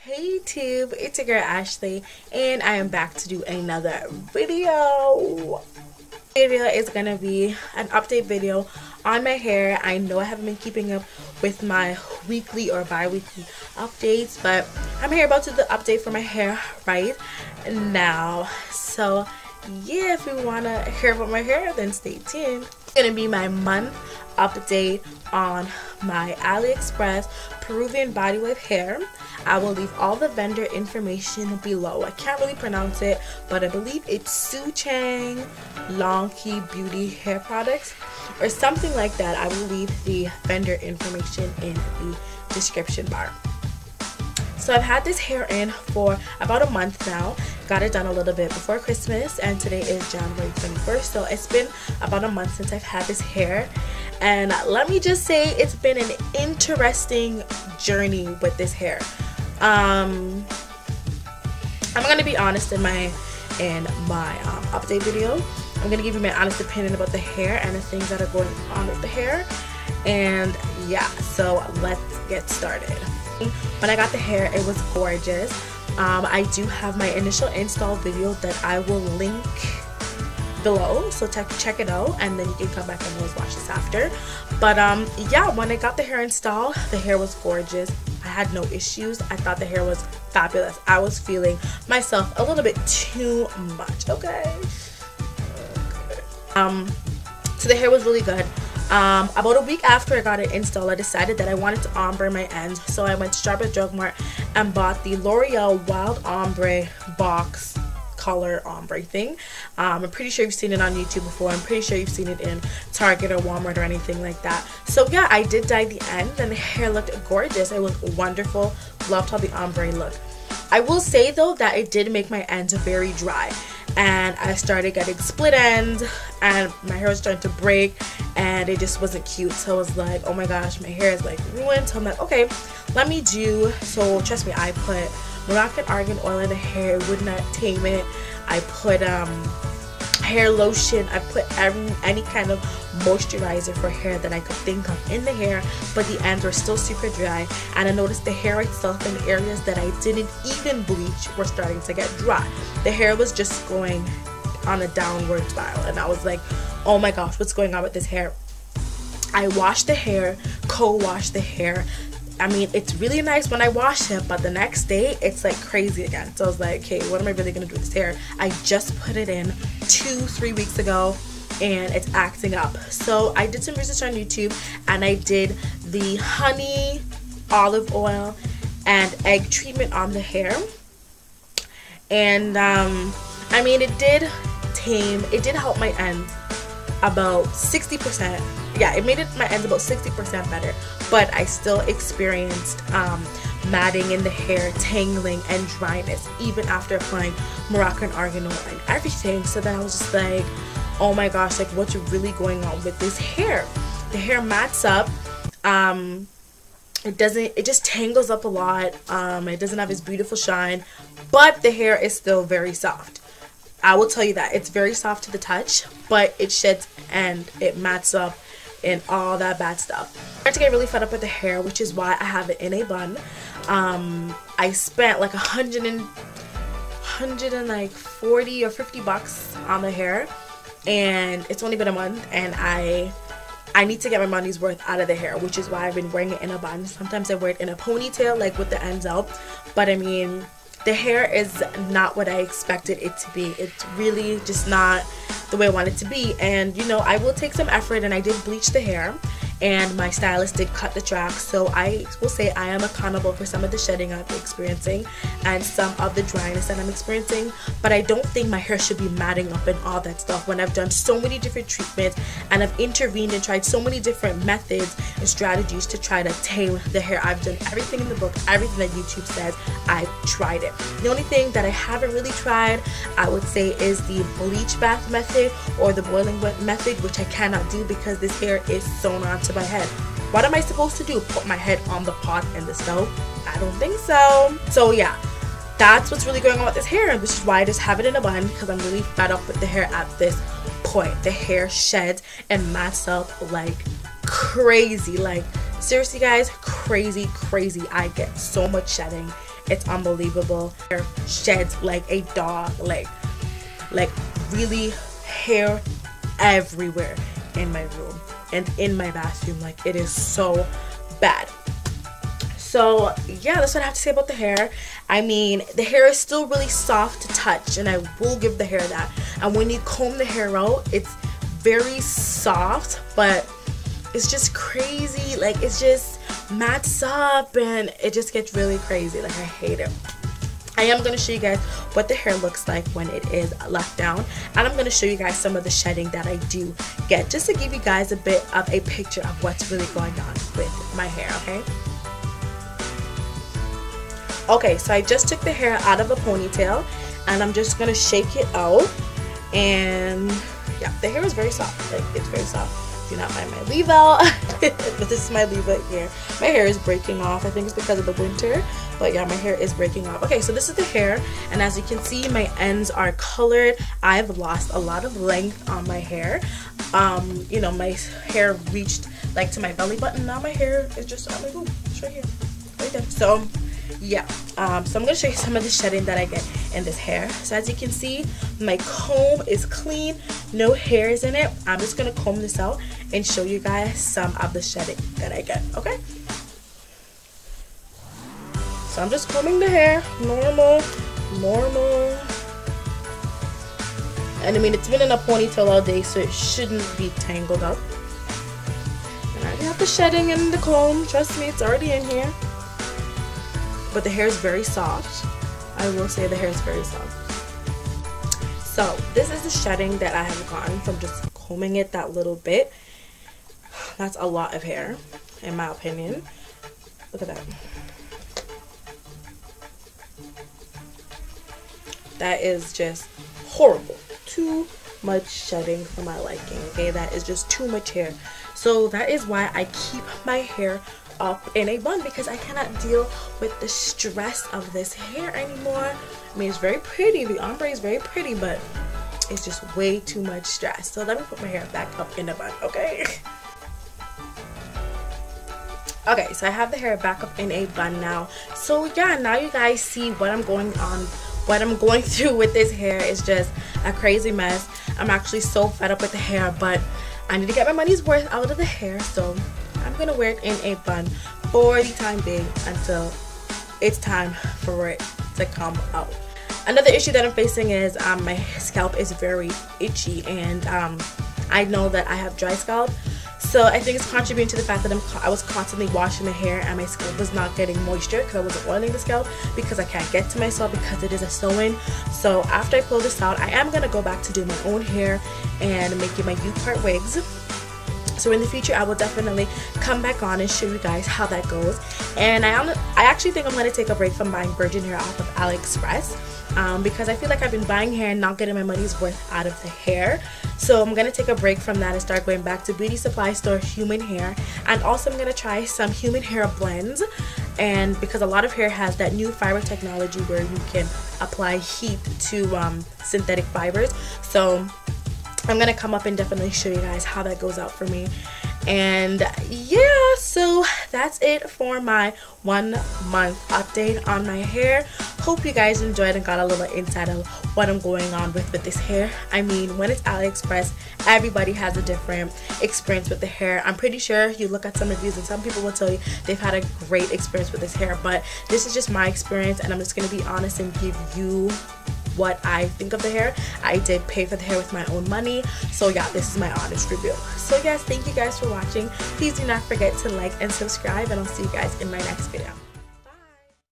Hey YouTube, it's your girl Ashley and I am back to do another video. Video is gonna be an update video on my hair. I know I haven't been keeping up with my weekly or bi-weekly updates, but I'm here about to do the update for my hair right now. So yeah, if you wanna hear about my hair, then stay tuned. It's gonna be my month update on my Aliexpress Peruvian body wipe hair. I will leave all the vendor information below. I can't really pronounce it, but I believe it's Xuchang Longqi beauty hair products or something like that. I will leave the vendor information in the description bar. So I've had this hair in for about a month now. Got it done a little bit before Christmas, and today is January 21st. So it's been about a month since I've had this hair, and let me just say it's been an interesting journey with this hair. I'm gonna be honest in my update video. I'm gonna give you my honest opinion about the hair and the things that are going on with the hair. And yeah, so let's get started. When I got the hair, it was gorgeous. I do have my initial install video that I will link below, so check it out, and then you can come back and always watch this after. But yeah, when I got the hair installed, the hair was gorgeous. I had no issues. I thought the hair was fabulous. I was feeling myself a little bit too much. Okay. So the hair was really good. About a week after I got it installed, I decided that I wanted to ombre my ends, so I went to Strawberry Drug Mart and bought the L'Oreal Wild Ombre box color ombre thing. I'm pretty sure you've seen it on YouTube before. I'm pretty sure you've seen it in Target or Walmart or anything like that. So yeah, I did dye the ends and the hair looked gorgeous. It was wonderful. Loved how the ombre looked. I will say though that it did make my ends very dry, and I started getting split ends and my hair was starting to break and it just wasn't cute. So I was like, oh my gosh, my hair is like ruined. So I'm like, okay, let me do, so trust me, I put Moroccan argan oil in the hair. It would not tame it. I put hair lotion. I put any kind of moisturizer for hair that I could think of in the hair, but the ends were still super dry, and I noticed the hair itself in the areas that I didn't even bleach were starting to get dry. The hair was just going on a downward spiral, and I was like, oh my gosh, what's going on with this hair? I washed the hair, co-washed the hair. I mean, it's really nice when I wash it, but the next day it's like crazy again. So I was like, okay, what am I really gonna do with this hair? I just put it in 2-3 weeks ago and it's acting up. So I did some research on YouTube and I did the honey, olive oil, and egg treatment on the hair. And I mean, it did help my ends about 60%. Yeah, it made my ends about 60% better, but I still experienced matting in the hair, tangling, and dryness even after applying Moroccan argan oil and everything. So then I was just like, oh my gosh, like what's really going on with this hair? The hair mats up. It just tangles up a lot. It doesn't have its beautiful shine, but the hair is still very soft. I will tell you that it's very soft to the touch, but it sheds and it mats up and all that bad stuff. I'm starting to get really fed up with the hair, which is why I have it in a bun. I spent like $140 or $50 on the hair, and it's only been a month, and I need to get my money's worth out of the hair, which is why I've been wearing it in a bun. Sometimes I wear it in a ponytail, like with the ends out, but I mean, the hair is not what I expected it to be. It's really just not the way I want it to be. And you know, I will take some effort, and I did bleach the hair, and my stylist did cut the track, so I will say I am accountable for some of the shedding I'm experiencing and some of the dryness that I'm experiencing, but I don't think my hair should be matting up and all that stuff when I've done so many different treatments and I've intervened and tried so many different methods and strategies to try to tame the hair. I've done everything in the book, everything that YouTube says. I've tried it. The only thing that I haven't really tried, I would say, is the bleach bath method or the boiling wet method, which I cannot do because this hair is sewn onto my head. What am I supposed to do? Put my head on the pot and the stove? I don't think so. So yeah, that's what's really going on with this hair, which is why I just have it in a bun, because I'm really fed up with the hair at this point. The hair sheds and mats up like crazy. Like seriously guys, crazy. I get so much shedding It's unbelievable. Hair sheds like a dog, like really hair everywhere in my room and in my bathroom. Like, it is so bad. So yeah, that's what I have to say about the hair. I mean, the hair is still really soft to touch, and I will give the hair that. And when you comb the hair out, it's very soft, but it's just crazy. Like, it's just mats up and it just gets really crazy. Like, I hate it. I am going to show you guys what the hair looks like when it is left down, and I'm going to show you guys some of the shedding that I do get, just to give you guys a bit of a picture of what's really going on with my hair. Okay, so I just took the hair out of a ponytail, and I'm just going to shake it out. And yeah, the hair is very soft. Like, it's very soft. Do not mind my leave out. But this is my leave out here. My hair is breaking off. I think it's because of the winter, but yeah, my hair is breaking off. Okay, so this is the hair, and as you can see, my ends are colored. I've lost a lot of length on my hair. You know, my hair reached like to my belly button. Now my hair is just on my boob. It's right here, right there. So yeah, so I'm gonna show you some of the shedding that I get in this hair. So as you can see, my comb is clean, no hairs in it. I'm just gonna comb this out and show you guys some of the shedding that I get. Okay, so I'm just combing the hair, normal. And I mean, it's been in a ponytail all day, so it shouldn't be tangled up. And I already have the shedding in the comb. Trust me, it's already in here. But the hair is very soft. I will say the hair is very soft. So this is the shedding that I have gotten from just combing it that little bit. That's a lot of hair, in my opinion. Look at that. That is just horrible. Too much shedding for my liking. Okay, that is just too much hair. So that is why I keep my hair up in a bun, because I cannot deal with the stress of this hair anymore. I mean, it's very pretty, the ombre is very pretty, but it's just way too much stress. So let me put my hair back up in a bun. Okay. Okay, so I have the hair back up in a bun now. So yeah, now you guys see what I'm going through with this hair. Is just a crazy mess. I'm actually so fed up with the hair, but I need to get my money's worth out of the hair, so I'm gonna wear it in a bun for the time being until it's time for it to come out. Another issue that I'm facing is my scalp is very itchy, and I know that I have dry scalp, so I think it's contributing to the fact that I was constantly washing my hair and my scalp was not getting moisture because I wasn't oiling the scalp, because I can't get to my scalp because it is a sew-in. So after I pull this out, I am gonna go back to doing my own hair and making my U-part wigs. So in the future, I will definitely come back on and show you guys how that goes. And I actually think I'm going to take a break from buying virgin hair off of Aliexpress, because I feel like I've been buying hair and not getting my money's worth out of the hair. So I'm going to take a break from that and start going back to beauty supply store human hair. And also I'm going to try some human hair blends. And because a lot of hair has that new fiber technology where you can apply heat to synthetic fibers. So I'm gonna come up and definitely show you guys how that goes out for me. And yeah, so that's it for my 1 month update on my hair. Hope you guys enjoyed and got a little insight of what I'm going on with this hair. I mean, when it's AliExpress, everybody has a different experience with the hair. I'm pretty sure you look at some reviews and some people will tell you they've had a great experience with this hair, but this is just my experience, and I'm just gonna be honest and give you what I think of the hair. I did pay for the hair with my own money, so yeah, this is my honest review. So yes, thank you guys for watching. Please do not forget to like and subscribe, and I'll see you guys in my next video.